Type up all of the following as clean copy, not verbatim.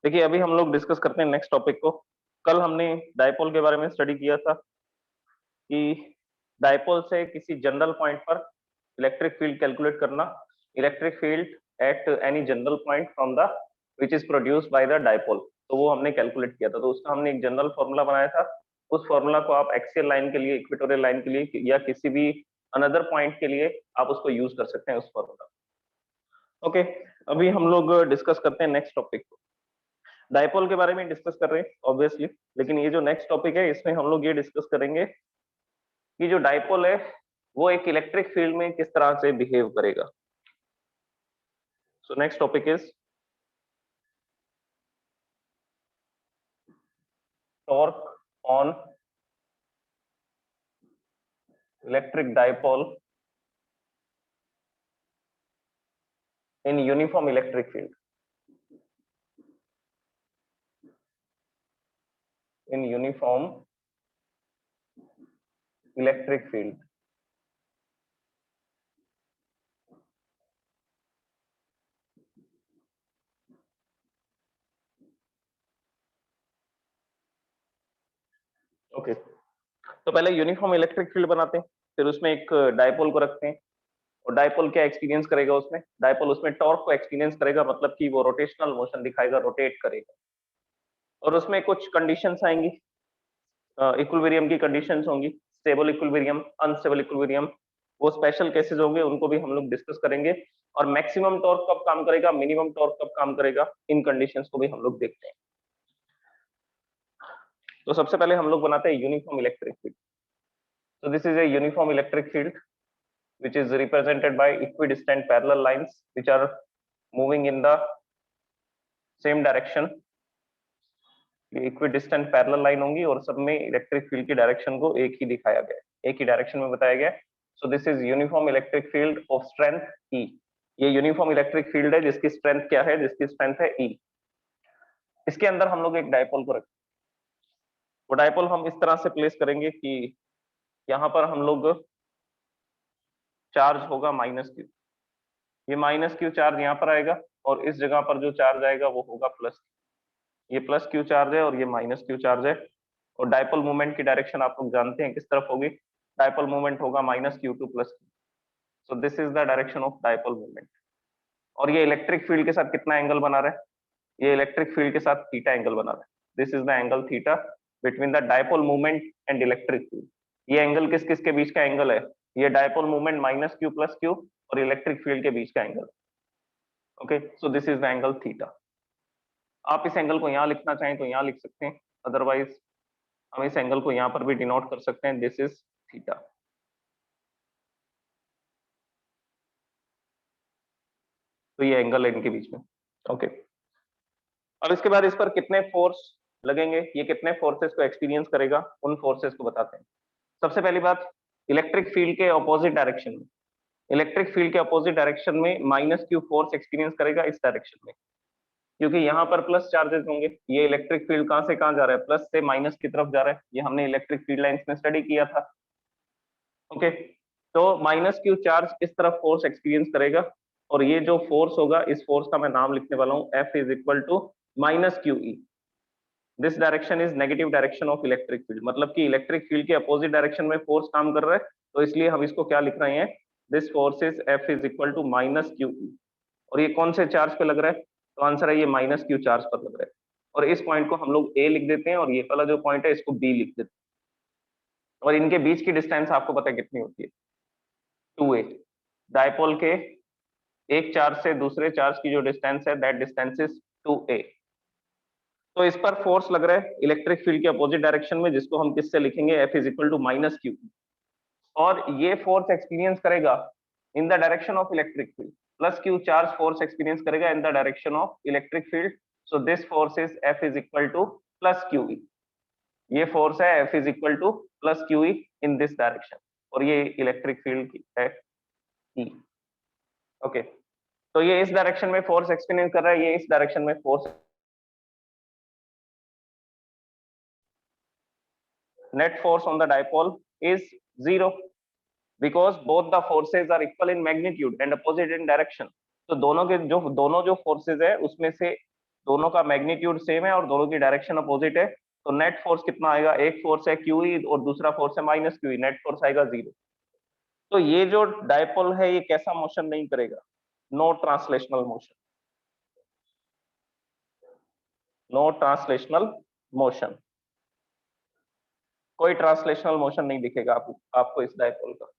देखिए अभी हम लोग डिस्कस करते हैं नेक्स्ट टॉपिक को। कल हमने डायपोल के बारे में स्टडी किया था कि डायपोल से किसी जनरल पॉइंट पर इलेक्ट्रिक फील्ड कैलकुलेट करना, electric field at any general point from the which is produced by the dipole. तो वो हमने कैलकुलेट किया था, तो उसका हमने एक जनरल फॉर्मूला बनाया था। उस फॉर्मूला को आप एक्सियल लाइन के लिए, इक्वेटोरियल लाइन के लिए या किसी भी अनदर पॉइंट के लिए आप उसको यूज कर सकते हैं उस फॉर्मूला। ओके, अभी हम लोग डिस्कस करते हैं नेक्स्ट टॉपिक को। डायपोल के बारे में डिस्कस कर रहे हैं ऑब्वियसली, लेकिन ये जो नेक्स्ट टॉपिक है इसमें हम लोग ये डिस्कस करेंगे कि जो डायपोल है वो एक इलेक्ट्रिक फील्ड में किस तरह से बिहेव करेगा। So next topic is torque on electric dipole in uniform electric field. in uniform electric field. Okay, तो पहले यूनिफॉर्म इलेक्ट्रिक फील्ड बनाते हैं, फिर उसमें एक डायपोल को रखते हैं। और डायपोल क्या एक्सपीरियंस करेगा उसमें? डायपोल उसमें टॉर्क को एक्सपीरियंस करेगा, मतलब कि वो रोटेशनल मोशन दिखाएगा, रोटेट करेगा। और उसमें कुछ कंडीशंस आएंगी, इक्विलिब्रियम की कंडीशंस होंगी, स्टेबल इक्विलिब्रियम, अनस्टेबल इक्विलिब्रियम, वो स्पेशल केसेस होंगे, उनको भी हम लोग डिस्कस करेंगे। और मैक्सिमम टॉर्क कब काम करेगा, मिनिमम टॉर्क कब काम करेगा, इन कंडीशंस को भी हम लोग देखते हैं। तो सबसे पहले हम लोग बनाते हैं uniform electric field. So this is a uniform electric field which is represented by equidistant parallel lines which are moving in the same direction. ये इक्विडिस्टेंट पैरेलल लाइन होंगी और सब में इलेक्ट्रिक फील्ड की डायरेक्शन को एक ही दिखाया गया है, एक ही डायरेक्शन में बताया गया है। सो this is uniform electric field of strength E। ये यूनिफॉर्म इलेक्ट्रिक फील्ड है जिसकी स्ट्रेंथ क्या है, जिसकी स्ट्रेंथ है E। इसके अंदर हम लोग एक डायपोल को रखें। वो डायपोल हम इस तरह से प्लेस करेंगे कि यहाँ पर हम लोग चार्ज होगा -q, ये -q चार्ज यहाँ पर आएगा और इस जगह पर जो चार्ज आएगा वो होगा प्लस, ये +q चार्ज है और ये -q चार्ज है। और डायपोल मूवमेंट की डायरेक्शन आप लोग जानते हैं किस तरफ होगी, डायपोल मूवमेंट होगा -q to +q। So this is the direction of dipole movement. और ये इलेक्ट्रिक फील्ड के साथ कितना एंगल बना रहा है, ये इलेक्ट्रिक फील्ड के साथ थीटा एंगल बना रहा है। This is the angle theta between the dipole movement and electric field. ये एंगल किस किस के बीच का एंगल है, ये डायपोल मूवमेंट -q +q और इलेक्ट्रिक फील्ड के बीच का angle. Okay, so this is the angle theta. आप इस एंगल को यहाँ लिखना चाहें तो यहाँ लिख सकते हैं, अदरवाइज हम इस एंगल को यहाँ पर भी डिनोट कर सकते हैं, दिस इज थीटा। तो ये एंगल है इनके बीच में। ओके, अब इसके बाद इस पर कितने फोर्स लगेंगे, ये कितने फोर्सेस को एक्सपीरियंस करेगा, उन फोर्सेस को बताते हैं। सबसे पहली बात, इलेक्ट्रिक फील्ड के ऑपोजिट डायरेक्शन में, इलेक्ट्रिक फील्ड के ऑपोजिट डायरेक्शन में -q फोर्स एक्सपीरियंस करेगा इस डायरेक्शन में, क्योंकि यहाँ पर प्लस चार्जेस होंगे। ये इलेक्ट्रिक फील्ड कहाँ से कहाँ जा रहा है, प्लस से माइनस की तरफ जा रहा है, ये हमने इलेक्ट्रिक फील्ड लाइंस में स्टडी किया था। ओके, तो -q चार्ज इस तरफ फोर्स एक्सपीरियंस करेगा और ये जो फोर्स होगा, इस फोर्स का मैं नाम लिखने वाला हूँ, F is equal to -QE। This direction is negative direction of electric field, मतलब कि इलेक्ट्रिक फील्ड के अपोजिट डायरेक्शन में फोर्स काम कर रहा है, तो इसलिए हम इसको क्या लिख रहे हैं, this force is F is equal to -QE। और ये कौन से चार्ज पे लग रहा है, तो आंसर है ये -q चार्ज पर लग रहा है। और इस पॉइंट को हम लोग A लिख देते हैं और ये वाला जो पॉइंट है इसको B लिख देते हैं। और इनके बीच की डिस्टेंस आपको पता है कितनी होती है, 2a। डायपोल के एक चार्ज से दूसरे चार्ज की जो डिस्टेंस है, दैट डिस्टेंस इज 2a। तो इस पर फोर्स लग रहा है इलेक्ट्रिक फील्ड के अपोजिट डायरेक्शन में, जिसको हम किससे लिखेंगे, F is equal to -q। और ये फोर्स एक्सपीरियंस करेगा in the direction of electric field, +q charge force experience करेगा in the direction of electric field. So this force is F is equal to +QE। ये force है F is equal to +QE in this direction, और ये electric field की है E। Okay, तो ये इस डायरेक्शन में फोर्स एक्सपीरियंस कर रहा है, ये इस डायरेक्शन में force. Net force on the dipole is 0 because both the forces are equal in magnitude and opposite in direction. तो दोनों जो फोर्सेज है उसमें से दोनों का मैग्नीट्यूड सेम है और दोनों की डायरेक्शन अपोजिट है, तो नेट फोर्स कितना आएगा, एक फोर्स है QE और दूसरा फोर्स है माइनस QE, नेट फोर्स आएगा 0। तो ये जो डायपोल है ये कैसा मोशन नहीं करेगा, no translational motion, no translational motion, कोई ट्रांसलेशनल मोशन नहीं दिखेगा आपको इस डायपोल का।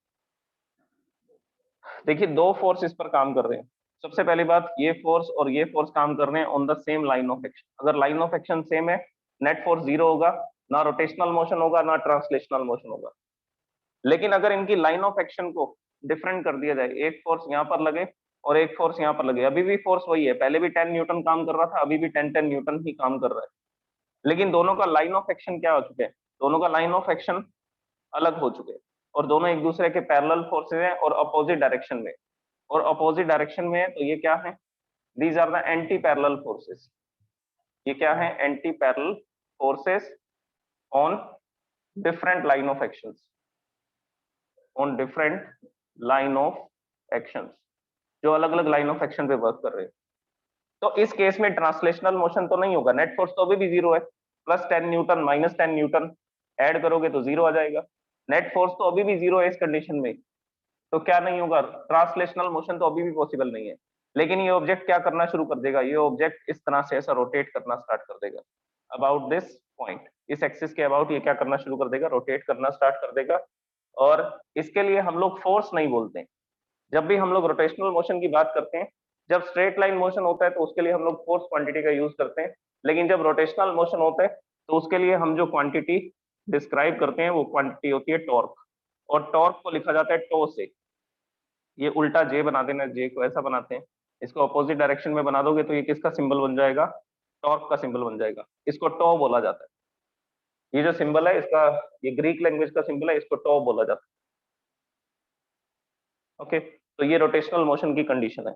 देखिए दो फोर्स इस पर काम कर रहे हैं। सबसे पहली बात, ये फोर्स और ये फोर्स काम कर रहे हैं on the same line of action. अगर लाइन ऑफ एक्शन सेम है, नेट फोर्स 0 होगा, ना रोटेशनल मोशन होगा ना ट्रांसलेशनल मोशन होगा। लेकिन अगर इनकी लाइन ऑफ एक्शन को डिफरेंट कर दिया जाए, एक फोर्स यहाँ पर लगे और एक फोर्स यहाँ पर लगे, अभी भी फोर्स वही है, पहले भी 10 न्यूटन काम कर रहा था, अभी भी 10 न्यूटन ही काम कर रहा है, लेकिन दोनों का लाइन ऑफ एक्शन क्या हो चुके हैं, दोनों का लाइन ऑफ एक्शन अलग हो चुके हैं और दोनों एक दूसरे के पैरेलल फोर्सेज हैं और अपोजिट डायरेक्शन में, और अपोजिट डायरेक्शन में है, तो ये क्या है, these are the anti parallel forces. ये क्या है, anti parallel forces on different line of actions, on different line of actions, जो अलग अलग लाइन ऑफ एक्शन पे वर्क कर रहे हैं। तो इस केस में ट्रांसलेशनल मोशन तो नहीं होगा, नेट फोर्स तो अभी भी 0 है, plus 10 Newton minus 10 Newton add करोगे तो 0 आ जाएगा, नेट फोर्स तो अभी भी 0 है इस कंडीशन में, तो क्या नहीं होगा, ट्रांसलेशनल मोशन तो अभी भी पॉसिबल नहीं है। लेकिन ये ऑब्जेक्ट क्या करना शुरू कर देगा, ये ऑब्जेक्ट इस तरह से ऐसा रोटेट करना स्टार्ट कर देगा अबाउट दिस पॉइंट, इस एक्सिस के अबाउट ये क्या करना शुरू कर देगा, रोटेट करना स्टार्ट कर देगा। और इसके लिए हम लोग फोर्स नहीं बोलते, जब भी हम लोग रोटेशनल मोशन की बात करते हैं, जब स्ट्रेट लाइन मोशन होता है तो उसके लिए हम लोग फोर्स क्वांटिटी का यूज करते हैं, लेकिन जब रोटेशनल मोशन होता है तो उसके लिए हम जो क्वांटिटी डिस्क्राइब करते हैं वो क्वांटिटी होती है टॉर्क, और टॉर्क को लिखा जाता है टो से। ये उल्टा जे बना देना, जे को ऐसा बनाते हैं, इसको अपोजिट डायरेक्शन में बना दोगे तो ये किसका सिंबल बन जाएगा, टॉर्क का सिंबल बन जाएगा, इसको टो बोला जाता है। ये जो सिंबल है इसका, ये ग्रीक लैंग्वेज का सिंबल है, इसको टो बोला जाता है। ओके, तो ये रोटेशनल मोशन की कंडीशन है।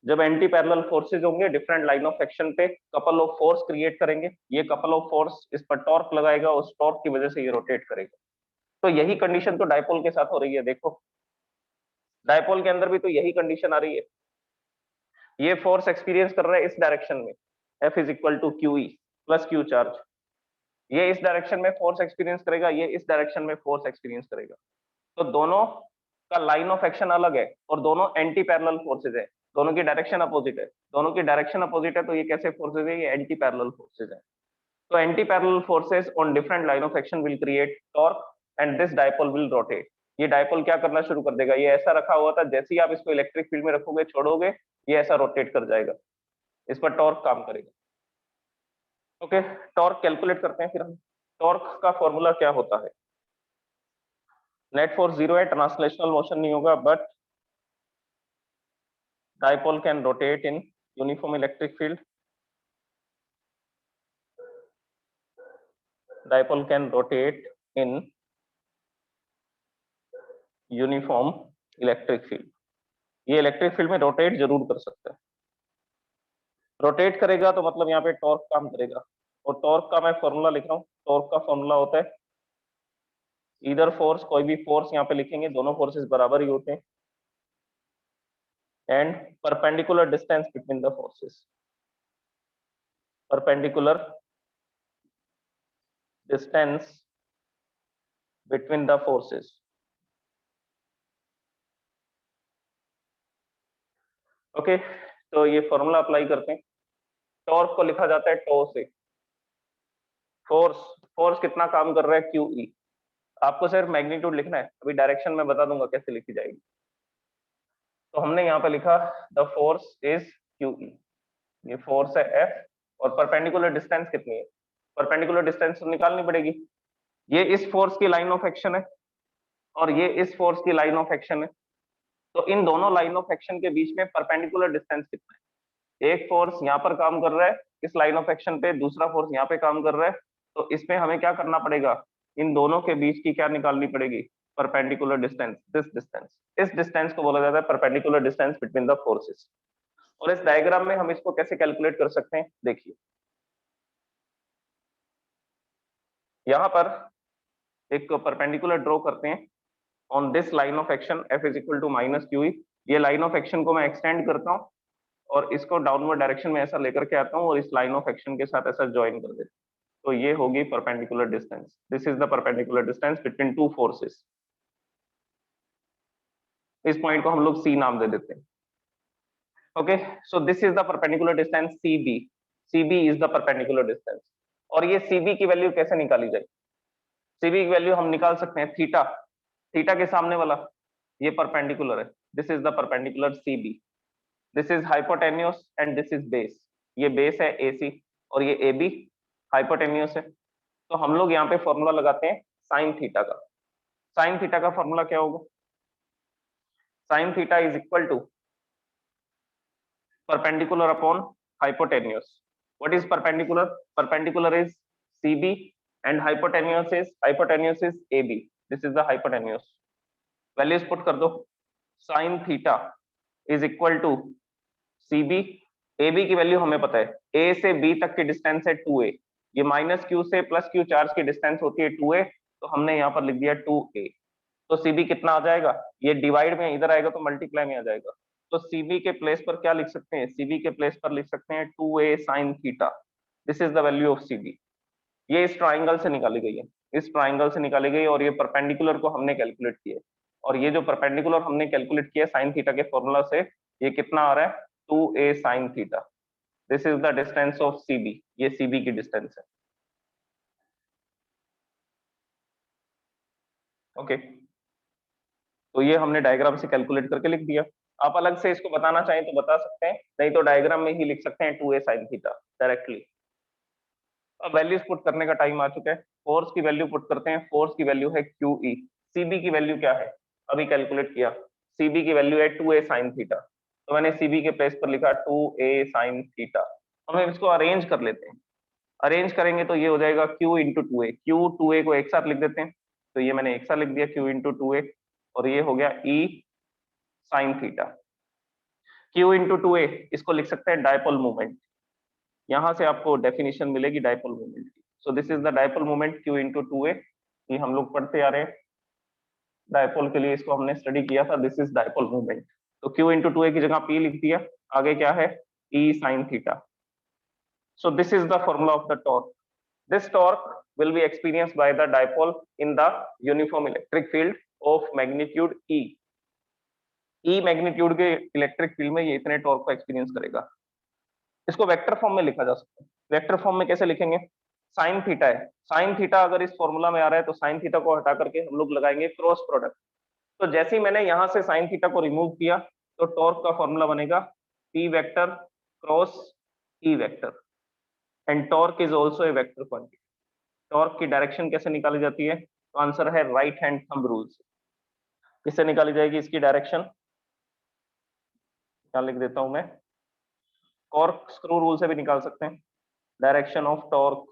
जब एंटी पैरेलल फोर्सेज होंगे डिफरेंट लाइन ऑफ एक्शन पे, कपल ऑफ फोर्स क्रिएट करेंगे, ये कपल ऑफ फोर्स इस पर टॉर्क लगाएगा, उस टॉर्क की वजह से ये रोटेट करेगा। तो यही कंडीशन तो डायपोल के साथ हो रही है, देखो डायपोल के अंदर भी तो यही कंडीशन आ रही है, ये फोर्स एक्सपीरियंस कर रहा है इस डायरेक्शन में, F is equal to QE plus Q charge, ये इस डायरेक्शन में फोर्स एक्सपीरियंस करेगा, ये इस डायरेक्शन में फोर्स एक्सपीरियंस करेगा। तो दोनों का लाइन ऑफ एक्शन अलग है और दोनों एंटी पैरेलल फोर्सेज है, दोनों की डायरेक्शन अपोजिट है, दोनों की डायरेक्शन अपोजिट है, तो ये कैसे फोर्सेज है, ये एंटी पैरेलल फोर्सेज है। तो anti parallel forces on different line of action will create torque and this dipole will rotate. ये डायपोल क्या करना शुरू कर देगा, ये ऐसा रखा हुआ था, जैसे ही आप इसको इलेक्ट्रिक फील्ड में रखोगे छोड़ोगे ये ऐसा रोटेट कर जाएगा, इस पर टॉर्क काम करेगा। ओके, टॉर्क कैलकुलेट करते हैं फिर हम। टॉर्क का फॉर्मूला क्या होता है, नेट फोर्स 0 है, ट्रांसलेशनल मोशन नहीं होगा, but dipole can rotate in uniform electric field, dipole can rotate in uniform electric field, ये इलेक्ट्रिक फील्ड में रोटेट जरूर कर सकता है। रोटेट करेगा तो मतलब यहाँ पे टॉर्क काम करेगा, और टॉर्क का मैं फॉर्मूला लिख रहा हूँ, टॉर्क का फॉर्मूला होता है इधर फोर्स, कोई भी फोर्स यहाँ पे लिखेंगे, दोनों फोर्सेस बराबर ही होते हैं, and perpendicular distance between the forces, perpendicular distance between the forces. Okay, तो ये फॉर्मूला अप्लाई करते हैं, टॉर्क को लिखा जाता है टो से, फोर्स, फोर्स कितना काम कर रहा है QE, आपको सिर्फ मैग्नीट्यूड लिखना है, अभी डायरेक्शन में बता दूंगा कैसे लिखी जाएगी। तो हमने यहाँ पे लिखा द फोर्स इज QE, ये फोर्स है F, और परपेंडिकुलर डिस्टेंस कितनी है, परपेंडिकुलर डिस्टेंस तो निकालनी पड़ेगी, ये इस फोर्स की लाइन ऑफ एक्शन है और ये इस फोर्स की लाइन ऑफ एक्शन है, तो इन दोनों लाइन ऑफ एक्शन के बीच में परपेंडिकुलर डिस्टेंस कितना है, एक फोर्स यहाँ पर काम कर रहा है इस लाइन ऑफ एक्शन पे, दूसरा फोर्स यहाँ पे काम कर रहा है, तो इसमें हमें क्या करना पड़ेगा, इन दोनों के बीच की क्या निकालनी पड़ेगी, परपेंडिकुलर डिस्टेंस, दिस डिस्टेंस, इस डिस्टेंस को बोला जाता है perpendicular distance between the forces. और इस डायग्राम में हम इसको कैसे कैलकुलेट कर सकते हैं, देखिए यहाँ पर एक परपेंडिकुलर ड्रॉ करते हैं on this line of action F is equal to minus QE, ये लाइन ऑफ एक्शन को मैं एक्सटेंड करता हूँ और इसको डाउनवर्ड डायरेक्शन में ऐसा लेकर के आता हूँ और इस लाइन ऑफ एक्शन के साथ ऐसा ज्वाइन कर देता हूँ, तो ये होगी perpendicular distance. This is the perpendicular distance between two forces. इस पॉइंट को हम लोग सी नाम दे देते हैं। Okay, so this is the perpendicular distance CB. CB is the perpendicular distance. और ये सीबी की वैल्यू कैसे निकाली जाए? सीबी की वैल्यू हम निकाल सकते हैं थीटा। थीटा के सामने वाला ये परपेंडिकुलर है, this is the perpendicular CB. This is hypotenuse and this is base. ये बेस है एसी और ये एबी हाइपोटेन्यूस है। तो हम लोग यहाँ पे फॉर्मूला लगाते हैं साइन थीटा का। साइन थीटा का फॉर्मूला क्या होगा? Sine theta is equal to perpendicular upon hypotenuse. What is perpendicular? Perpendicular is CB and hypotenuse is AB. This is the hypotenuse. Values put कर दो. Sin theta is equal to CB. AB की value हमें पता है, A से B तक की distance है 2A। ये माइनस Q से प्लस Q चार्ज की डिस्टेंस होती है 2A, तो हमने यहाँ पर लिख दिया 2A। तो CB कितना आ जाएगा? ये डिवाइड में इधर आएगा तो मल्टीप्लाई में आ जाएगा। तो सीबी के प्लेस पर क्या लिख सकते हैं? सीबी के प्लेस पर लिख सकते हैं 2a sin theta. This is the value of CB. ये इस ट्राइंगल से निकाली गई है, इस ट्राइंगल से निकाली गई, और ये परपेंडिकुलर को हमने कैलकुलेट किया। और ये जो परपेंडिकुलर हमने कैलकुलेट किया साइन थीटा के फॉर्मूला से, ये कितना आ रहा है? 2a sin theta. This is the distance of CB. ये सीबी की डिस्टेंस है। ओके, तो ये हमने डायग्राम से कैलकुलेट करके लिख दिया। आप अलग से इसको बताना चाहें तो बता सकते हैं, नहीं तो डायग्राम में ही लिख सकते हैं 2a sin थीटा डायरेक्टली। अब वैल्यूज पुट करने का टाइम आ चुका है। फोर्स की वैल्यू पुट करते हैं। फोर्स की वैल्यू है QE। सीबी की वैल्यू क्या है? अभी कैलकुलेट किया। सीबी की वैल्यू है 2a sin थीटा, तो मैंने सीबी के प्लेस पर लिखा 2a sin थीटा। हम इसको अरेंज कर लेते हैं। अरेंज करेंगे तो ये हो जाएगा Q into 2a। Q 2a को एक साथ लिख देते हैं, तो ये मैंने एक साथ लिख दिया Q इंटू 2a, और ये हो गया E sin theta. Q into 2a इसको लिख सकते हैं डायपोल मूवमेंट। यहां से आपको डेफिनेशन मिलेगी डायपोल मूवमेंट की। सो this is the dipole movement Q into 2a। ये हम लोग पढ़ते आ रहे हैं, डायपोल के लिए इसको हमने स्टडी किया था। This is dipole movement. तो Q इंटू 2a की जगह P लिख दिया। आगे क्या है? E sin theta. So this is the formula of the torque. This torque will be experienced by the dipole in the uniform electric field of magnitude E. E magnitude के electric field में ये इतने torque को experience करेगा। इसको vector form में लिखा जा सकता है। वेक्टर फॉर्म में कैसे लिखेंगे? साइन थीटा है, साइन थीटा अगर इस फॉर्मूला में आ रहा है तो साइन थीटा को हटा करके हम लोग लगाएंगे क्रॉस प्रोडक्ट। तो जैसे ही मैंने यहां से साइन थीटा को रिमूव किया तो टॉर्क का फॉर्मूला बनेगा P vector cross E vector, and torque is also a vector quantity. Torque की डायरेक्शन कैसे निकाली जाती है? तो आंसर है राइट हैंड थंब रूल से। किससे निकाली जाएगी इसकी डायरेक्शन? क्या लिख देता हूं मैं, कॉर्क स्क्रू रूल से भी निकाल सकते हैं। Direction of torque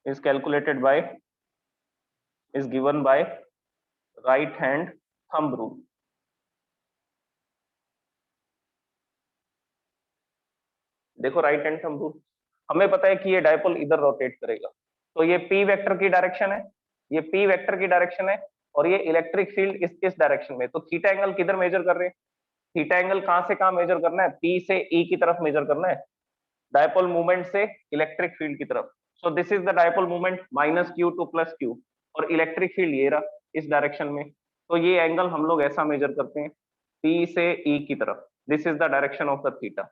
is calculated by, is given by right hand thumb rule. देखो राइट हैंड थंब रूल, हमें पता है कि ये डायपोल इधर रोटेट करेगा, तो ये P वेक्टर की डायरेक्शन है, ये P वेक्टर की डायरेक्शन है, और ये इलेक्ट्रिक फील्ड इस डायरेक्शन में। तो थीटा एंगल किधर मेजर कर रहे हैं? थीटा एंगल कहां से कहां मेजर करना है? P से E की तरफ मेजर करना है, डायपोल मूवमेंट से इलेक्ट्रिक फील्ड की तरफ। सो this is the dipole movement minus Q two plus Q, और इलेक्ट्रिक फील्ड ये रहा इस डायरेक्शन में। तो ये एंगल हम लोग ऐसा मेजर करते हैं P से E की तरफ। This is the direction of the theta.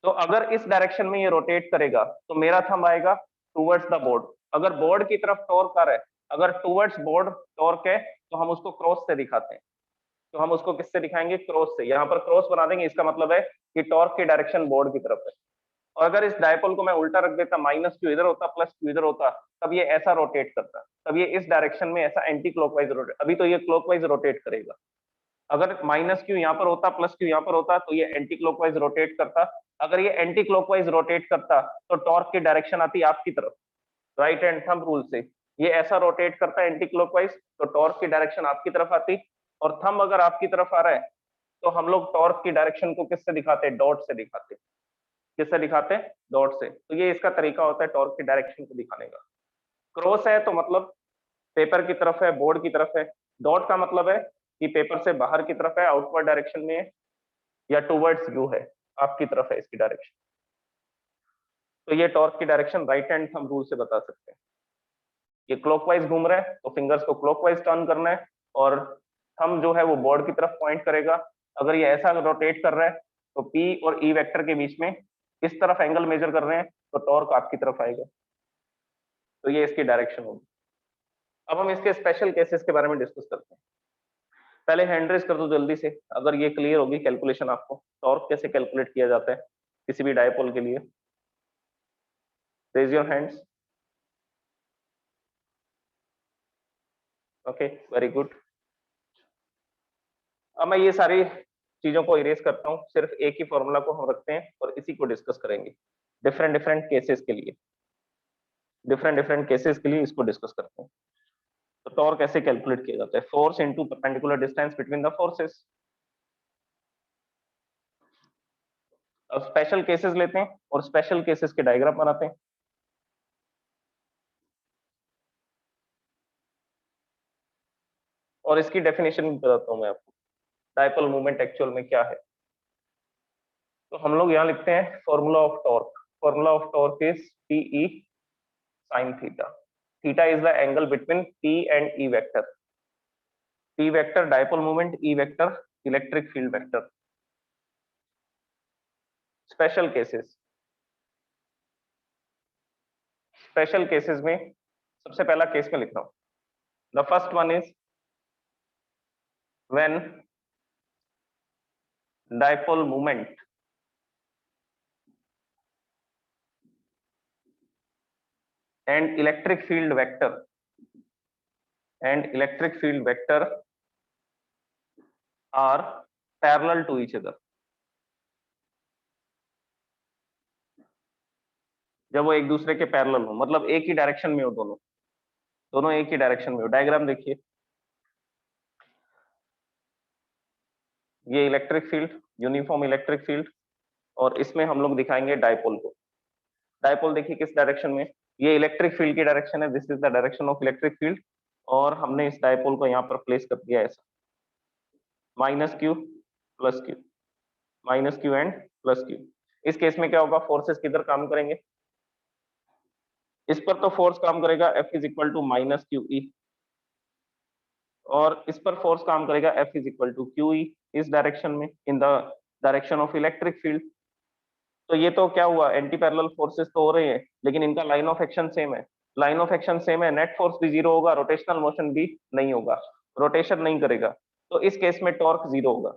तो अगर इस डायरेक्शन में ये रोटेट करेगा तो मेरा थंब आएगा टूवर्ड्स द बोर्ड। अगर बोर्ड की तरफ टॉर्क आ रहा है, अगर टूवर्ड्स बोर्ड टॉर्क है, तो हम उसको क्रॉस से दिखाते हैं। तो हम उसको किससे दिखाएंगे? क्रॉस से। यहाँ पर क्रॉस बना देंगे, इसका मतलब है कि टॉर्क की डायरेक्शन बोर्ड की तरफ है। और अगर इस डायपोल को मैं उल्टा रख देता, माइनस Q इधर होता प्लस Q इधर होता, तब ये ऐसा रोटेट करता, तब ये इस डायरेक्शन में ऐसा एंटी क्लॉकवाइज रोटेट, अभी तो ये क्लॉकवाइज रोटेट करेगा। अगर माइनस Q यहाँ पर होता प्लस Q यहाँ पर होता तो ये एंटी क्लॉकवाइज रोटेट करता। अगर ये एंटी क्लॉकवाइज रोटेट करता तो टॉर्क की डायरेक्शन आती आपकी तरफ, राइट हैंड थंब रूल से। ये ऐसा रोटेट करता है एंटी क्लॉकवाइज, तो टॉर्क की डायरेक्शन आपकी तरफ आती। और थंब अगर आपकी तरफ आ रहा है तो हम लोग टॉर्क की डायरेक्शन को किससे दिखाते हैं? डॉट से दिखाते हैं। किससे दिखाते हैं? डॉट से। तो ये इसका तरीका होता है टॉर्क की डायरेक्शन को दिखाने का। क्रॉस है तो मतलब पेपर की तरफ है, बोर्ड की तरफ है। डॉट का मतलब है कि पेपर से बाहर की तरफ है, आउटवर्ड डायरेक्शन में है। या टुवर्ड्स यू है, आपकी तरफ है इसकी डायरेक्शन। तो ये टॉर्क की direction right hand thumb rule से बता सकते हैं। ये क्लॉकवाइज घूम रहा है तो फिंगर्स को क्लॉकवाइज टर्न करना है और थंब जो है वो बोर्ड की तरफ पॉइंट करेगा। अगर ये ऐसा रोटेट कर रहा है तो पी और ई वेक्टर के बीच में इस तरफ एंगल मेजर कर रहे हैं तो टॉर्क आपकी तरफ आएगा। तो ये इसकी डायरेक्शन होगी। अब हम इसके स्पेशल केसेस के बारे में डिस्कस करते हैं। पहले हैंड रेज कर दो जल्दी से, अगर ये क्लियर होगी कैलकुलेशन आपको, टॉर्क कैसे कैलकुलेट किया जाता है किसी भी डायपोल के लिए। Raise your hands. Okay, very good. अब मैं ये सारी चीजों को इरेज करता हूँ, सिर्फ एक ही फॉर्मूला को हम रखते हैं और इसी को डिस्कस करेंगे डिफरेंट डिफरेंट केसेस के लिए। डिफरेंट डिफरेंट केसेस के लिए इसको डिस्कस करते हैं। तो टॉर्क कैसे कैलकुलेट किया जाता है, force into perpendicular distance between the forces. अब स्पेशल केसेस लेते हैं और स्पेशल केसेस के डायग्राम बनाते हैं। और इसकी डेफिनेशन भी बताता हूं मैं आपको, डायपोल मूवमेंट एक्चुअल में क्या है। तो हम लोग यहाँ लिखते हैं formula of torque. Formula of torque is P E sin theta. Theta is the angle between P and E vector. P vector dipole moment, E vector electric field vector. Special cases. Special cases में सबसे पहला case में लिख रहा हूं। The first one is when dipole moment and electric field vector are parallel to each other. जब वो एक दूसरे के पैरेलल हो, मतलब एक ही डायरेक्शन में हो, दोनों एक ही डायरेक्शन में हो। डायग्राम देखिए, ये electric field, uniform electric field, और इसमें हम लोग दिखाएंगे डायपोल को। डायपोल देखिए किस डायरेक्शन में, ये इलेक्ट्रिक फील्ड की डायरेक्शन है, this is the direction of electric field, और हमने इस डायपोल को यहाँ पर प्लेस कर दिया ऐसा, minus Q plus Q, minus Q and plus Q. इस केस में क्या होगा, फोर्सेस किधर काम करेंगे, इस पर तो फोर्स काम करेगा F is equal to minus Q E, और इस पर फोर्स काम करेगा F is equal to Q E, इस डायरेक्शन में, in the direction of electric field. तो ये तो क्या हुआ, एंटी पैरेलल फोर्सेस तो हो रहे हैं, लेकिन इनका लाइन ऑफ एक्शन सेम है। लाइन ऑफ एक्शन सेम है, नेट फोर्स भी जीरो होगा, रोटेशनल मोशन भी नहीं होगा, रोटेशन नहीं करेगा। तो इस केस में टॉर्क जीरो होगा।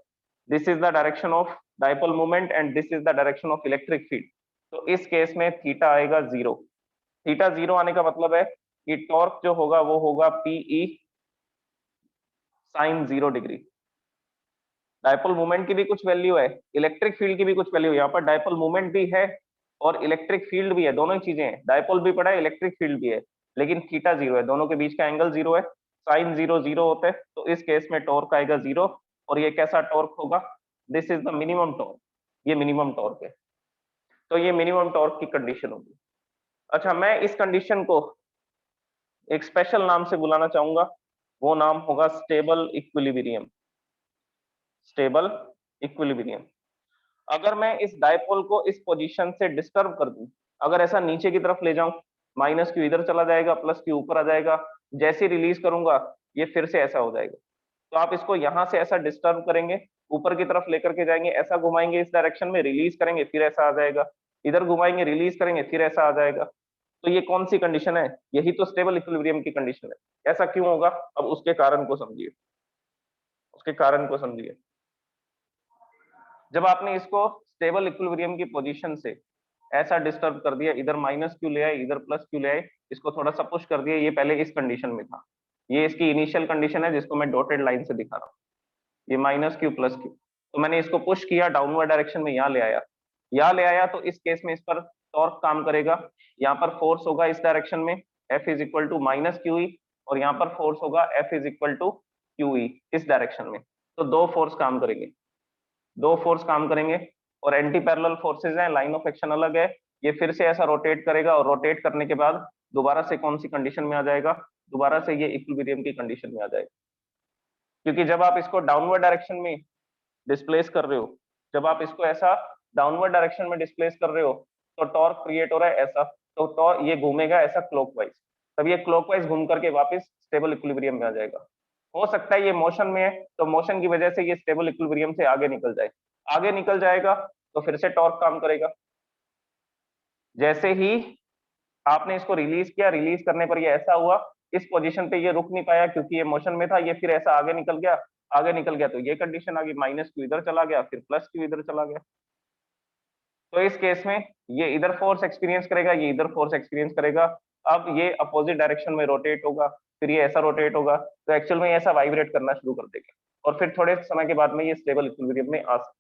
This is the direction of dipole moment and this is the direction of electric field. तो इस केस में थीटा आएगा जीरो। थीटा जीरो आने का मतलब है कि टॉर्क जो होगा वो होगा P E sine 0 degree. Dipole moment की भी कुछ वैल्यू है, इलेक्ट्रिक फील्ड की भी कुछ वैल्यू है। यहाँ पर डायपोल मोमेंट भी है और इलेक्ट्रिक फील्ड भी है, दोनों ही चीजें हैं। डायपोल भी पड़ा है, इलेक्ट्रिक फील्ड भी है, लेकिन थीटा जीरो है, दोनों के बीच का एंगल जीरो है। साइन जीरो जीरो होते हैं, तो इस केस में टॉर्क आएगा जीरो। और ये कैसा टॉर्क होगा, this is the minimum torque, ये मिनिमम टॉर्क है। तो ये मिनिमम टॉर्क की कंडीशन होगी। अच्छा, मैं इस कंडीशन को एक स्पेशल नाम से बुलाना चाहूंगा, वो नाम होगा स्टेबल इक्विलिब्रियम। Stable equilibrium. अगर मैं इस डायपोल को इस पोजीशन से डिस्टर्ब कर दूं, अगर ऐसा नीचे की तरफ ले जाऊं, माइनस क्यू इधर चला जाएगा, प्लस क्यू ऊपर आ जाएगा, जैसे रिलीज करूंगा ये फिर से ऐसा हो जाएगा। तो आप इसको यहां से ऐसा डिस्टर्ब करेंगे, ऊपर की तरफ लेकर के जाएंगे, ऐसा घुमाएंगे इस डायरेक्शन में, रिलीज करेंगे फिर ऐसा आ जाएगा, इधर घुमाएंगे रिलीज करेंगे फिर ऐसा आ जाएगा। तो ये कौन सी कंडीशन है, यही तो स्टेबल इक्विलिब्रियम की कंडीशन है। ऐसा क्यों होगा, अब उसके कारण को समझिए, उसके कारण को समझिए। जब आपने इसको स्टेबल इक्विलिब्रियम की पोजीशन से ऐसा डिस्टर्ब कर दिया, इधर माइनस क्यू ले आए, इधर प्लस क्यू ले आए, इसको थोड़ा सा पुश कर दिया, ये पहले इस कंडीशन में था, ये इसकी इनिशियल कंडीशन है जिसको मैं डॉटेड लाइन से दिखा रहा हूँ, ये माइनस क्यू प्लस क्यू। तो मैंने इसको पुश किया डाउनवर्ड डायरेक्शन में, यहाँ ले आया, यहाँ ले आया, तो इस केस में इस पर टॉर्क काम करेगा। यहाँ पर फोर्स होगा इस डायरेक्शन में, F is equal to minus Q E, और यहाँ पर फोर्स होगा F is equal to Q E इस डायरेक्शन में। तो दो फोर्स काम करेंगे, दो फोर्स काम करेंगे, और एंटी पैरेलल फोर्सेज हैं, लाइन ऑफ एक्शन अलग है। ये फिर से ऐसा रोटेट करेगा, और रोटेट करने के बाद दोबारा से कौन सी कंडीशन में आ जाएगा, दोबारा से ये इक्विलिब्रियम की कंडीशन में आ जाएगा। क्योंकि जब आप इसको डाउनवर्ड डायरेक्शन में डिस्प्लेस कर रहे हो, जब आप इसको ऐसा डाउनवर्ड डायरेक्शन में डिस्प्लेस कर रहे हो तो टॉर्क क्रिएट हो रहा है ऐसा, तो टॉर्क ये घूमेगा ऐसा क्लॉकवाइज, तब ये क्लॉकवाइज घूम करके वापस स्टेबल इक्विलिब्रियम में आ जाएगा। हो सकता है ये मोशन में है तो मोशन की वजह से ये स्टेबल इक्विलिब्रियम से आगे निकल जाए, आगे निकल जाएगा तो फिर से टॉर्क काम करेगा। जैसे ही आपने इसको रिलीज किया, रिलीज करने पर ये ऐसा हुआ, इस पोजीशन पे ये रुक नहीं पाया क्योंकि ये मोशन में था, ये फिर ऐसा आगे निकल गया, आगे निकल गया तो ये कंडीशन आ गई, माइनस क्यू इधर चला गया, फिर प्लस क्यू इधर चला गया। तो इस केस में ये इधर फोर्स एक्सपीरियंस करेगा, ये इधर फोर्स एक्सपीरियंस करेगा। अब ये अपोजिट डायरेक्शन में रोटेट होगा, फिर ये ऐसा रोटेट होगा, तो एक्चुअल में ऐसा वाइब्रेट करना शुरू कर देगा और फिर थोड़े समय के बाद में ये स्टेबल इक्विलिब्रियम में आ सकता है।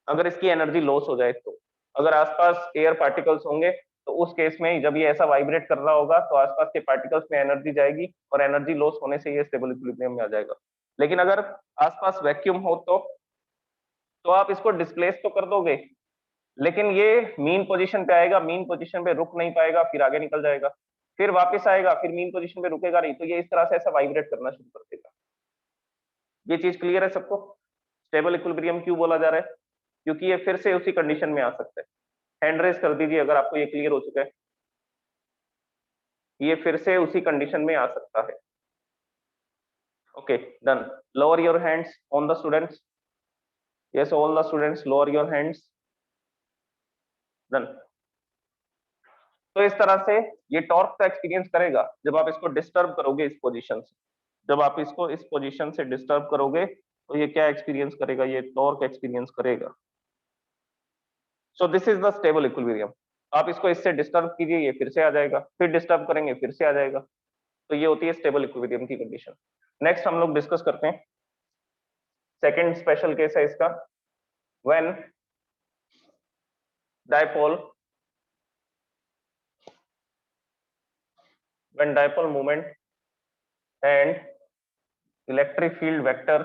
अगर इसकी एनर्जी लॉस हो जाए तो, अगर आसपास एयर पार्टिकल्स होंगे तो उस केस में जब ये ऐसा वाइब्रेट कर रहा होगा तो आसपास के पार्टिकल्स में एनर्जी जाएगी और एनर्जी लॉस होने से ये स्टेबल इक्विलिब्रियम में आ जाएगा। लेकिन अगर आसपास वैक्यूम हो तो आप इसको डिस्प्लेस तो कर दोगे लेकिन ये मीन पोजीशन पे आएगा, मीन पोजीशन पे रुक नहीं पाएगा, फिर आगे निकल जाएगा, फिर वापस आएगा, फिर मीन पोजीशन पे रुकेगा नहीं, तो ये इस तरह से ऐसा वाइब्रेट करना शुरू कर देगा। ये चीज क्लियर है सबको? स्टेबल इक्विलिब्रियम क्यों बोला जा रहा है? क्योंकि ये फिर से उसी कंडीशन में आ सकता है। हैंड रेज कर दीजिए अगर आपको ये क्लियर हो चुका है। ये फिर से उसी कंडीशन में आ सकता है। Okay done. Lower your hands on the students. Yes all the students lower your hands. Done. तो इस तरह से ये टॉर्क का एक्सपीरियंस करेगा जब आप इसको डिस्टर्ब करोगे इस पोजीशन से, जब आप इसको इस पोजीशन से डिस्टर्ब करोगे तो ये क्या एक्सपीरियंस करेगा? ये टॉर्क एक्सपीरियंस करेगा। सो this is the stable equilibrium. आप इसको इससे डिस्टर्ब कीजिए, ये फिर से आ जाएगा, फिर डिस्टर्ब करेंगे फिर से आ जाएगा, तो ये होती है स्टेबल इक्विलिब्रियम की कंडीशन। नेक्स्ट हम लोग डिस्कस करते हैं सेकंड स्पेशल केस है इसका, when dipole moment and electric field vector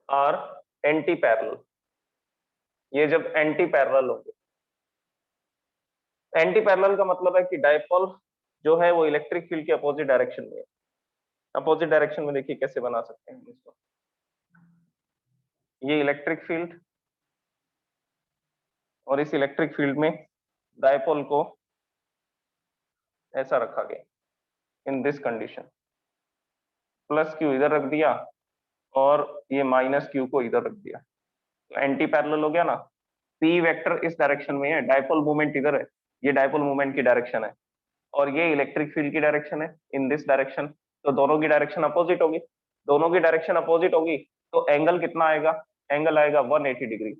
are anti parallel. ये जब एंटी पैरेलल होंगे, एंटी पैरेलल का मतलब है कि डायपोल जो है वो इलेक्ट्रिक फील्ड के अपोजिट डायरेक्शन में है। अपोजिट डायरेक्शन में देखिए कैसे बना सकते हैं इसको। ये इलेक्ट्रिक फील्ड और इस इलेक्ट्रिक फील्ड में डायपोल को ऐसा रखा गया in this condition, plus Q इधर रख दिया और ये माइनस क्यू को इधर रख दिया, तो एंटी पैरेलल हो गया ना। पी वेक्टर इस डायरेक्शन में है, डायपोल मूवमेंट इधर है, ये डायपोल मूवमेंट की डायरेक्शन है और ये इलेक्ट्रिक फील्ड की डायरेक्शन है इन दिस डायरेक्शन, तो दोनों की डायरेक्शन अपोजिट होगी। दोनों की डायरेक्शन अपोजिट होगी तो एंगल कितना आएगा? एंगल आएगा 180 डिग्री।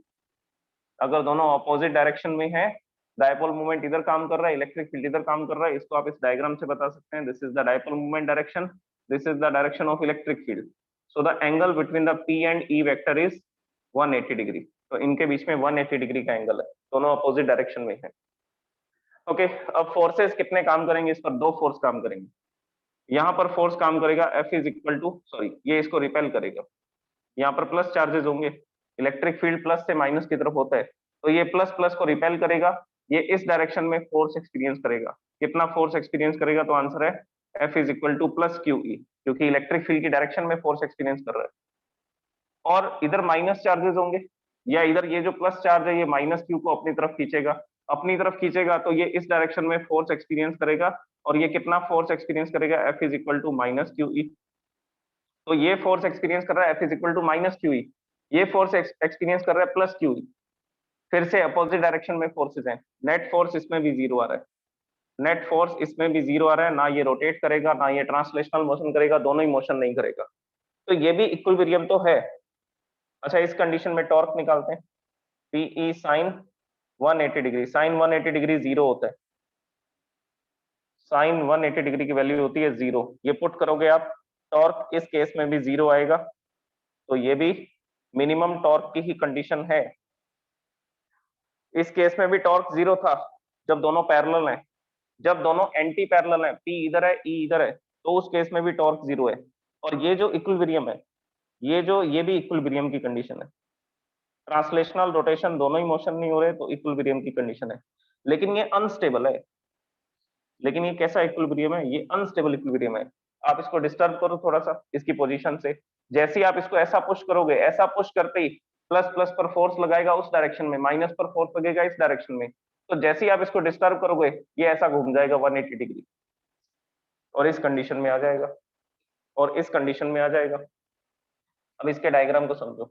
अगर दोनों अपोजिट डायरेक्शन में है, डायपोल मूवमेंट इधर काम कर रहा है, इलेक्ट्रिक फील्ड इधर काम कर रहा है, इसको आप इस डायग्राम से बता सकते हैं, this is the dipole movement direction, this is the direction of electric field, so the angle between the P and E vector is 180 degree. तो इनके बीच में 180 डिग्री का एंगल है, दोनों अपोजिट डायरेक्शन में है। ओके अब फोर्सेस कितने काम करेंगे इस पर? दो फोर्स काम करेंगे। यहाँ पर फोर्स काम करेगा F is equal to, sorry ये इसको रिपेल करेगा, यहाँ पर प्लस चार्जेस होंगे, इलेक्ट्रिक फील्ड प्लस से माइनस की तरफ होता है, तो ये प्लस प्लस को रिपेल करेगा, ये इस डायरेक्शन में फोर्स एक्सपीरियंस करेगा। कितना फोर्स एक्सपीरियंस करेगा? तो आंसर है F is equal two plus Q E, क्योंकि इलेक्ट्रिक फील्ड की डायरेक्शन में फोर्स एक्सपीरियंस कर रहा है। और इधर माइनस चार्जेस होंगे, या इधर ये जो प्लस चार्ज है ये माइनस क्यू को अपनी तरफ खींचेगा, अपनी तरफ खींचेगा तो ये इस डायरेक्शन में फोर्स एक्सपीरियंस करेगा, और ये कितना फोर्स एक्सपीरियंस करेगा? F is equal to minus Q E. तो ये फोर्स एक्सपीरियंस कर रहा है F is equal to minus Q E, ये फोर्स एक्सपीरियंस कर रहा है प्लस क्यू ई। फिर से अपोजिट डायरेक्शन में फोर्सेस हैं, नेट फोर्स इसमें भी जीरो आ रहा है, नेट फोर्स इसमें भी जीरो आ रहा है, ना ये रोटेट करेगा ना ये ट्रांसलेशनल मोशन करेगा, दोनों ही मोशन नहीं करेगा, तो ये भी इक्विलिब्रियम तो है। अच्छा इस कंडीशन में टॉर्क निकालते हैं, P E sine 180 degree, sine 180 degree zero होता है, साइन 180 डिग्री की वैल्यू होती है जीरो, ये पुट करोगे आप, टॉर्क इस केस में भी जीरो आएगा, तो ये भी मिनिमम टॉर्क की ही कंडीशन है। इस केस में भी टॉर्क जीरो था जब दोनों पैरेलल हैं, जब दोनों एंटी पैरेलल हैं, पी इधर है ई इधर है, तो उस केस में भी टॉर्क जीरो है। और ये जो इक्विलिब्रियम है, ये भी इक्विलिब्रियम की कंडीशन है, ट्रांसलेशनल रोटेशन दोनों ही मोशन नहीं हो रहे, तो इक्विलिब्रियम की कंडीशन है। लेकिन ये अनस्टेबल है, लेकिन ये कैसा इक्विलिब्रियम है? ये अनस्टेबल इक्विलिब्रियम है। आप इसको डिस्टर्ब करो थोड़ा सा इसकी पोजीशन से, जैसे ही आप इसको ऐसा पुश करोगे, ऐसा पुश करते ही प्लस प्लस पर फोर्स लगाएगा उस डायरेक्शन में, माइनस पर फोर्स लगेगा इस डायरेक्शन में। तो जैसे ही आप इसको डिस्टर्ब करोगे ये ऐसा घूम जाएगा 180 डिग्री और इस कंडीशन में आ जाएगा, और इस कंडीशन में आ जाएगा। अब इसके डायग्राम को समझो।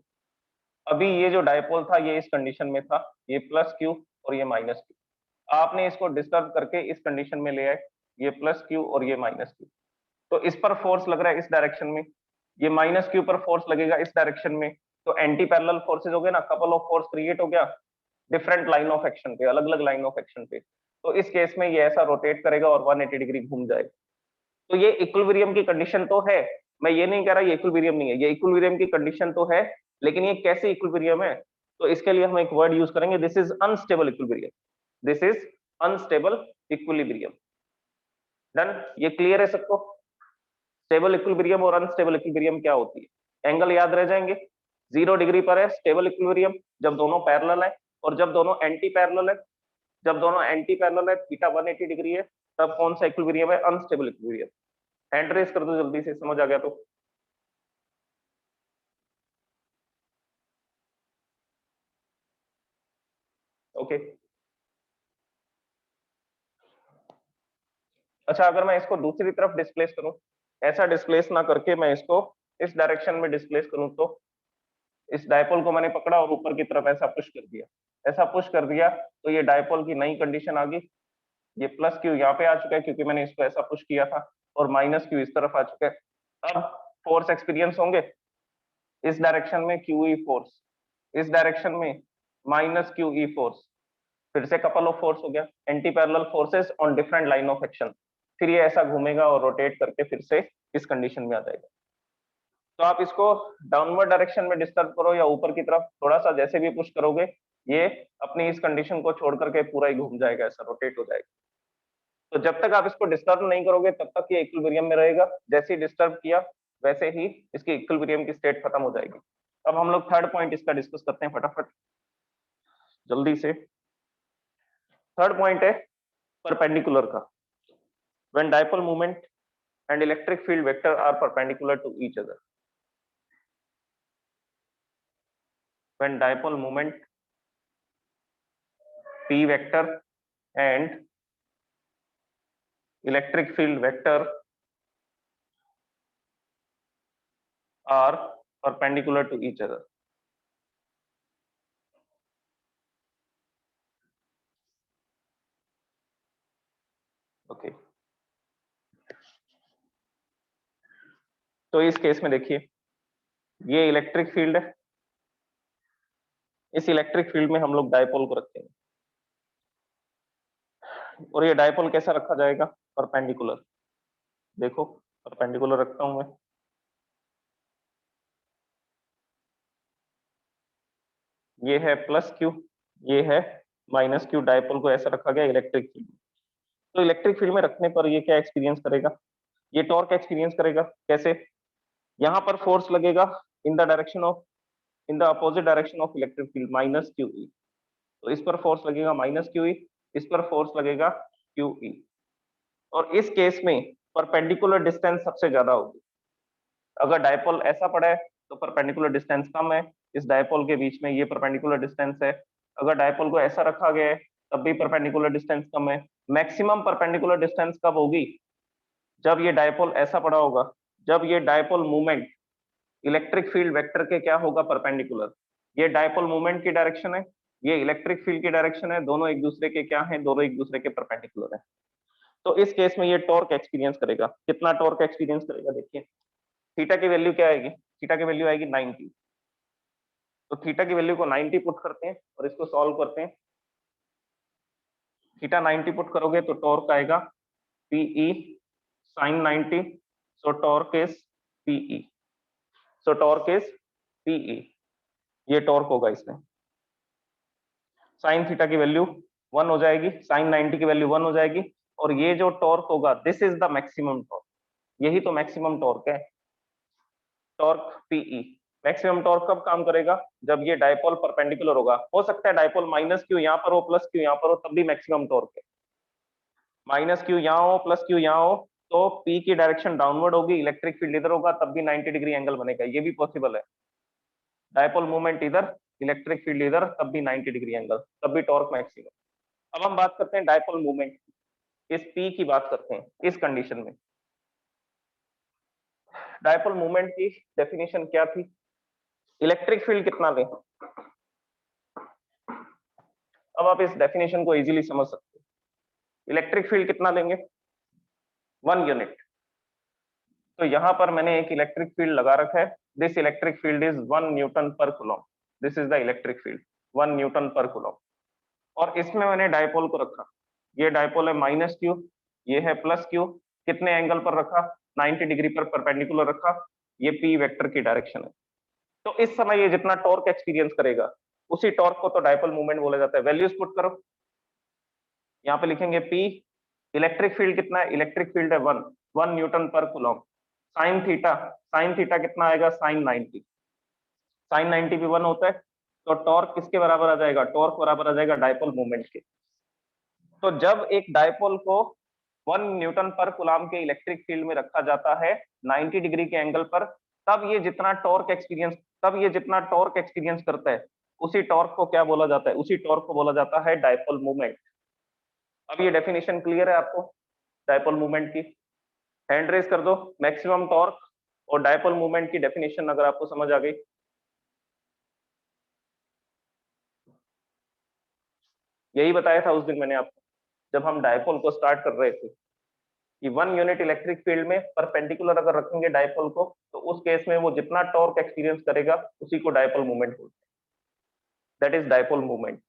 अभी ये जो डायपोल था ये इस कंडीशन में था, ये प्लस क्यू और ये माइनस क्यू। आपने इसको डिस्टर्ब करके इस कंडीशन में ले आए, ये प्लस क्यू और ये माइनस क्यू। तो इस पर फोर्स लग रहा है इस डायरेक्शन में, ये माइनस क्यू पर फोर्स लगेगा इस डायरेक्शन में। तो एंटी पैरेलल फोर्सेज हो गए ना, कपल ऑफ फोर्स क्रिएट हो गया डिफरेंट लाइन ऑफ एक्शन पे, अलग अलग लाइन ऑफ एक्शन पे। तो इस केस में ये ऐसा रोटेट करेगा और 180 डिग्री घूम जाएगा। तो ये इक्विलिब्रियम की कंडीशन तो है, मैं ये नहीं कह रहा ये इक्विलिब्रियम नहीं है, ये इक्विलिब्रियम की कंडीशन तो है, लेकिन ये कैसे इक्विलिब्रियम है? तो इसके लिए हम एक वर्ड यूज करेंगे, this is unstable equilibrium. This is unstable equilibrium. Done, ये क्लियर है सबको? स्टेबल इक्विलिब्रियम और अनस्टेबल इक्विलिब्रियम क्या होती है? एंगल याद रह जाएंगे। 0 डिग्री पर है स्टेबल इक्विलिब्रियम जब दोनों पैरेलल है, और जब दोनों एंटी पैरेलल है, जब दोनों एंटी पैरेलल है थीटा 180 डिग्री है, तब कौन सा इक्विलिब्रियम है? Unstable equilibrium. हैंड रेस कर दो जल्दी से, समझ आ गया तो। ओके। अच्छा, अगर मैं इसको दूसरी तरफ डिस्प्लेस करूं, ऐसा डिस्प्लेस ना करके मैं इसको इस डायरेक्शन में डिस्प्लेस करूं, तो इस डायपोल को मैंने पकड़ा और ऊपर की तरफ ऐसा पुश कर दिया, ऐसा पुश कर दिया, तो ये डायपोल की नई कंडीशन आ गई। ये प्लस क्यू यहाँ पे आ चुका है क्योंकि मैंने इसको ऐसा पुश किया था, और माइनस क्यू इस तरफ आ चुका है। अब फोर्स एक्सपीरियंस होंगे इस डायरेक्शन में क्यू ई फोर्स, इस डायरेक्शन में माइनस क्यू ई फोर्स, फिर से कपल ऑफ फोर्स हो गया, anti parallel forces on different line of action. फिर ये ऐसा घूमेगा और रोटेट करके फिर से इस कंडीशन में आ जाएगा। तो आप इसको डाउनवर्ड डायरेक्शन में डिस्टर्ब करो या ऊपर की तरफ थोड़ा सा जैसे भी पुश करोगे, ये अपनी इस कंडीशन को छोड़ करके पूरा ही घूम जाएगा, ऐसा रोटेट हो जाएगा। तो जब तक आप इसको डिस्टर्ब नहीं करोगे तब तक ये इक्विलिब्रियम में रहेगा, जैसे ही डिस्टर्ब किया वैसे ही इसकी इक्विलिब्रियम की स्टेट खत्म हो जाएगी। अब हम लोग थर्ड पॉइंट इसका डिस्कस करते हैं फटाफट जल्दी से। थर्ड पॉइंट है परपेंडिकुलर का। When dipole movement and electric field vector are perpendicular to each other, when dipole movement p vector and electric field vector are perpendicular to each other. Okay. तो इस case में देखिए ये electric field है, इस electric field में हम लोग डायपोल को रखेंगे, और ये डायपोल कैसा रखा जाएगा? परपेंडिकुलर। देखो परपेंडिकुलर रखता हूं मैं, ये है प्लस क्यू, ये है माइनस क्यू, डायपोल को ऐसा रखा गया इलेक्ट्रिक फील्ड। तो इलेक्ट्रिक फील्ड में रखने पर ये क्या एक्सपीरियंस करेगा? ये टॉर्क एक्सपीरियंस करेगा। कैसे? यहाँ पर फोर्स लगेगा इन the direction of, in the opposite direction of electric field minus Q E, तो इस पर फोर्स लगेगा माइनस क्यू ई, इस पर फोर्स लगेगा क्यू ई। और इस केस में परपेंडिकुलर डिस्टेंस सबसे ज्यादा होगी। अगर डायपोल ऐसा पड़ा है तो परपेंडिकुलर डिस्टेंस कम है, इस डायपोल के बीच में ये परपेंडिकुलर डिस्टेंस है। अगर डायपोल को ऐसा रखा गया है तब भी परपेंडिकुलर डिस्टेंस कम है। मैक्सिमम परपेंडिकुलर डिस्टेंस कब होगी? जब ये डायपोल ऐसा पड़ा होगा, जब ये dipole movement electric field vector के क्या होगा? परपेंडिकुलर। ये डायपोल मूवमेंट की डायरेक्शन है, ये इलेक्ट्रिक फील्ड की डायरेक्शन है, दोनों एक दूसरे के क्या है? दोनों एक दूसरे के परपेंडिकुलर है। तो इस केस में ये टॉर्क एक्सपीरियंस करेगा। कितना टॉर्क एक्सपीरियंस करेगा? देखिए थीटा की वैल्यू क्या आएगी? थीटा की वैल्यू आएगी 90। तो थीटा की वैल्यू को 90 पुट करते हैं और इसको सॉल्व करते हैं। थीटा 90 पुट करोगे तो टॉर्क आएगा P E sine 90, so torque is P E, so torque is P E, ये टॉर्क होगा इसमें। साइन थीटा की वैल्यू 1 हो जाएगी, साइन 90 की वैल्यू 1 हो जाएगी, और ये जो टॉर्क होगा this is the maximum torque, यही तो मैक्सिमम टॉर्क है, टॉर्क पीई। मैक्सिमम टॉर्क कब काम करेगा? जब ये डायपोल परपेंडिकुलर होगा। हो सकता है डायपोल माइनस क्यू यहाँ पर हो, प्लस क्यू यहाँ पर हो, तब भी मैक्सिमम टॉर्क है। माइनस क्यू यहाँ हो, प्लस क्यू यहाँ हो, तो P की डायरेक्शन डाउनवर्ड होगी, इलेक्ट्रिक फील्ड इधर होगा, तब भी 90 डिग्री एंगल बनेगा, ये भी पॉसिबल है। डायपोल मूवमेंट इधर, इलेक्ट्रिक फील्ड इधर, तब भी 90 डिग्री एंगल, तब भी टॉर्क मैक्सिमम। अब हम बात करते हैं डायपोल मूवमेंट, इस P की बात करते हैं इस कंडीशन में। डायपोल मूवमेंट की डेफिनेशन क्या थी? इलेक्ट्रिक फील्ड कितना लें? अब आप इस डेफिनेशन को इजीली समझ सकते हो। इलेक्ट्रिक फील्ड कितना लेंगे? 1 यूनिट। तो यहां पर मैंने एक इलेक्ट्रिक फील्ड लगा रखा है, this electric field is 1 newton per coulomb, this is the electric field 1 newton per coulomb. और इसमें मैंने डायपोल को रखा, ये डायपोल है -q, ये है +q, कितने एंगल पर रखा? 90 डिग्री पर परपेंडिकुलर रखा, ये p वेक्टर की डायरेक्शन है। तो इस समय ये जितना टॉर्क एक्सपीरियंस करेगा, उसी टॉर्क को तो डायपोल मूवमेंट बोला जाता है। वैल्यूज पुट करो, यहाँ पे लिखेंगे p, इलेक्ट्रिक फील्ड कितना है? इलेक्ट्रिक फील्ड है 1 newton per coulomb. Sine theta कितना आएगा? साइन 90, साइन 90 भी 1 होता है। तो टॉर्क किसके बराबर आ जाएगा? टॉर्क बराबर आ जाएगा डायपोल मूवमेंट के। तो जब एक डायपोल को 1 न्यूटन पर कूलम के इलेक्ट्रिक फील्ड में रखा जाता है 90 डिग्री के एंगल पर, तब ये जितना टॉर्क एक्सपीरियंस करता है, उसी टॉर्क को क्या बोला जाता है? उसी टॉर्क को बोला जाता है डायपोल मूवमेंट। अब ये डेफिनेशन क्लियर है आपको डायपोल मूवमेंट की? हैंड रेज कर दो, मैक्सिमम टॉर्क और डायपोल मूवमेंट की डेफिनेशन अगर आपको समझ आ गई। यही बताया था उस दिन मैंने आपको, जब हम डायपोल को स्टार्ट कर रहे थे, कि 1 यूनिट इलेक्ट्रिक फील्ड में परपेंडिकुलर अगर रखेंगे डायपोल को, तो उस केस में वो जितना टॉर्क एक्सपीरियंस करेगा, उसी को डायपोल मूवमेंट बोलते हैं, that is dipole movement.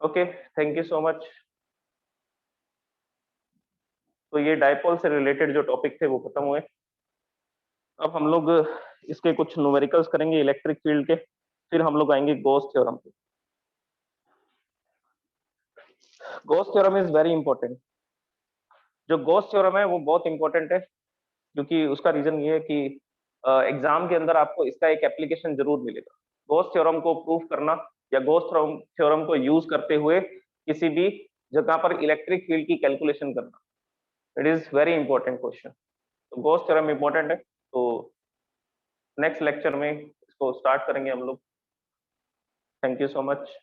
Okay, thank you so much. तो ये डायपोल से रिलेटेड जो टॉपिक थे वो खत्म हुए। अब हम लोग इसके कुछ न्यूमेरिकल्स करेंगे इलेक्ट्रिक फील्ड के, फिर हम लोग आएंगे गॉस थ्योरम पे। Gauss theorem is very important. जो गॉस थ्योरम है वो बहुत इंपॉर्टेंट है, क्योंकि उसका रीजन ये है कि एग्जाम के अंदर आपको इसका एक एप्लीकेशन जरूर मिलेगा। गॉस थ्योरम को प्रूफ करना या गॉस थ्योरम को यूज करते हुए किसी भी जगह पर इलेक्ट्रिक फील्ड की कैलकुलेशन करना, it is very important question. तो गॉस थ्योरम इंपॉर्टेंट है, तो नेक्स्ट लेक्चर में इसको स्टार्ट करेंगे हम लोग। Thank you so much.